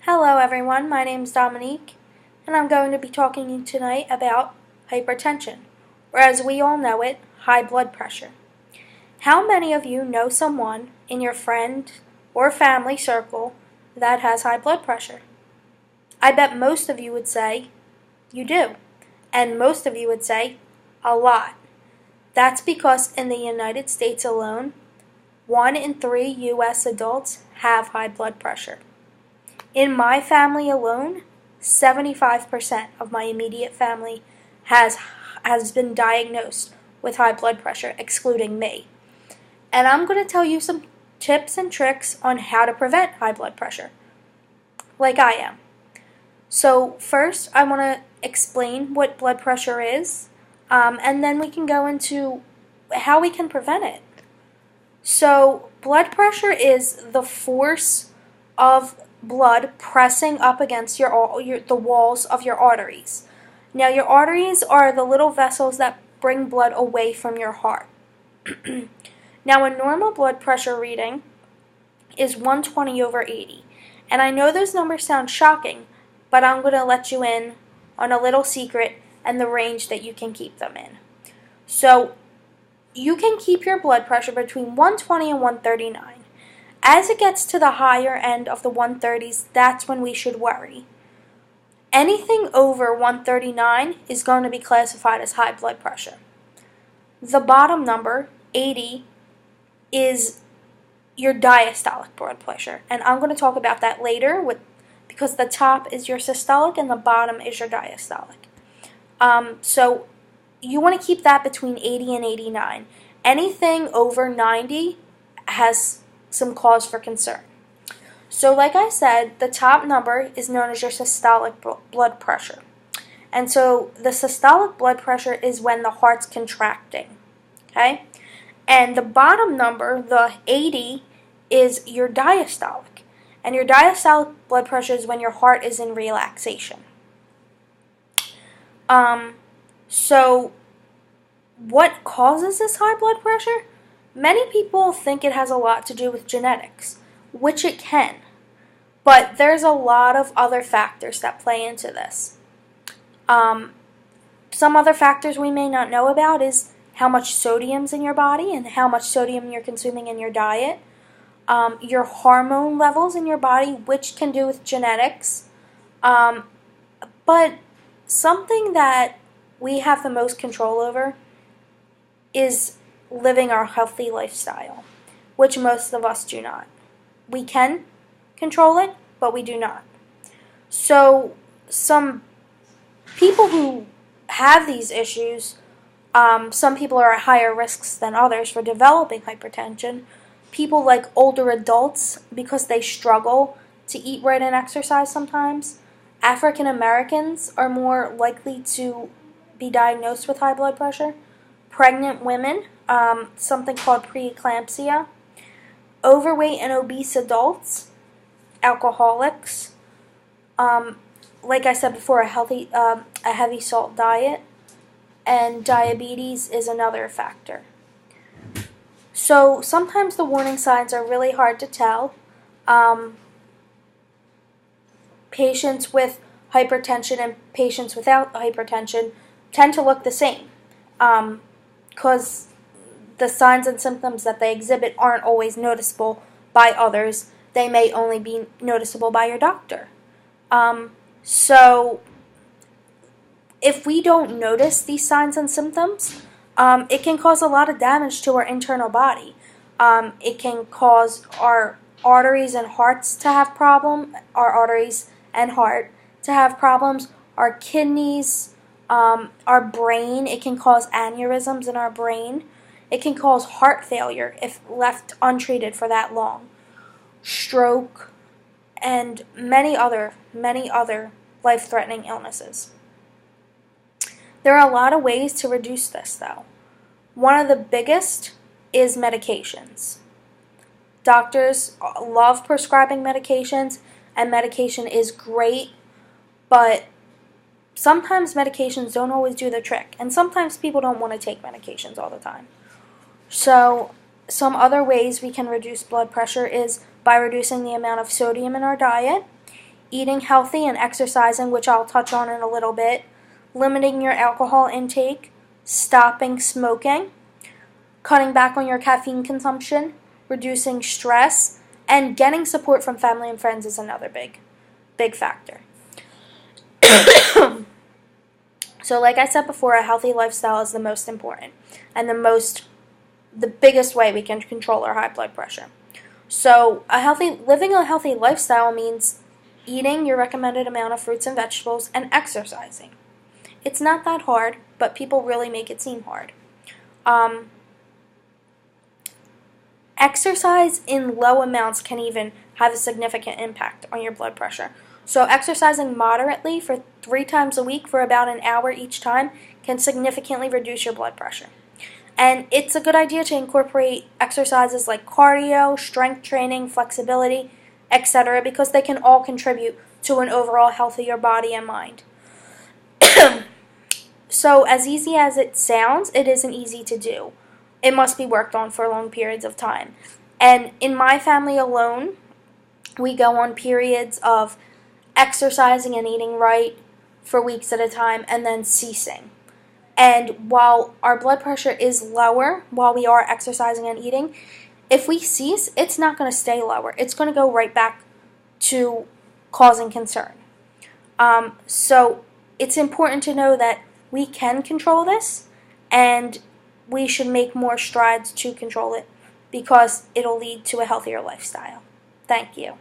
Hello everyone, my name is Dominique, and I'm going to be talking to you tonight about hypertension, or as we all know it, high blood pressure. How many of you know someone in your friend or family circle that has high blood pressure? I bet most of you would say you do, and most of you would say a lot. That's because in the United States alone, 1 in 3 U.S. adults have high blood pressure. In my family alone, 75% of my immediate family has been diagnosed with high blood pressure, excluding me. And I'm going to tell you some tips and tricks on how to prevent high blood pressure, like I am. So first, I want to explain what blood pressure is, and then we can go into how we can prevent it. So blood pressure is the force of blood pressing up against the walls of your arteries. Now, your arteries are the little vessels that bring blood away from your heart. Now, a normal blood pressure reading is 120/80. And I know those numbers sound shocking, but I'm going to let you in on a little secret and the range that you can keep them in. So, you can keep your blood pressure between 120 and 139. As it gets to the higher end of the 130s, that's when we should worry. Anything over 139 is going to be classified as high blood pressure. The bottom number, 80, is your diastolic blood pressure, and I'm going to talk about that later because the top is your systolic and the bottom is your diastolic. So you want to keep that between 80 and 89. Anything over 90 has some cause for concern. So like I said, the top number is known as your systolic blood pressure. And so the systolic blood pressure is when the heart's contracting. Okay? And the bottom number, the 80, is your diastolic. And your diastolic blood pressure is when your heart is in relaxation. So what causes this high blood pressure? Many people think it has a lot to do with genetics, which it can, but there's a lot of other factors that play into this. Some other factors we may not know about is how much sodium's in your body and how much sodium you're consuming in your diet, your hormone levels in your body, which can do with genetics, but something that we have the most control over is living our healthy lifestyle, which most of us do not. We can control it, but we do not. So some people who have these issues, some people are at higher risks than others for developing hypertension. People like older adults, because they struggle to eat right and exercise sometimes. African Americans are more likely to be diagnosed with high blood pressure. Pregnant women, something called preeclampsia, overweight and obese adults, alcoholics, like I said before, a heavy salt diet, and diabetes is another factor. So sometimes the warning signs are really hard to tell. Patients with hypertension and patients without hypertension tend to look the same. Because the signs and symptoms that they exhibit aren't always noticeable by others. They may only be noticeable by your doctor. So if we don't notice these signs and symptoms, it can cause a lot of damage to our internal body. It can cause our arteries and hearts to have problems, our arteries and heart to have problems, our kidneys, our brain. It can cause aneurysms in our brain. It can cause heart failure if left untreated for that long, stroke, and many other life-threatening illnesses. There are a lot of ways to reduce this, though. One of the biggest is medications. Doctors love prescribing medications, and medication is great, but sometimes medications don't always do the trick, and sometimes people don't want to take medications all the time. So some other ways we can reduce blood pressure is by reducing the amount of sodium in our diet, eating healthy and exercising, which I'll touch on in a little bit, limiting your alcohol intake, stopping smoking, cutting back on your caffeine consumption, reducing stress, and getting support from family and friends is another big factor. So like I said before, a healthy lifestyle is the most important and the biggest way we can control our high blood pressure. So living a healthy lifestyle means eating your recommended amount of fruits and vegetables and exercising. It's not that hard, but people really make it seem hard. Exercise in low amounts can even have a significant impact on your blood pressure. So exercising moderately for 3 times a week for about an hour each time can significantly reduce your blood pressure. And it's a good idea to incorporate exercises like cardio, strength training, flexibility, etc., because they can all contribute to an overall healthier body and mind. So as easy as it sounds, it isn't easy to do. It must be worked on for long periods of time. And in my family alone, we go on periods of exercising and eating right for weeks at a time and then ceasing. And while our blood pressure is lower while we are exercising and eating, if we cease, it's not going to stay lower. It's going to go right back to causing concern. So it's important to know that we can control this, and we should make more strides to control it because it'll lead to a healthier lifestyle. Thank you.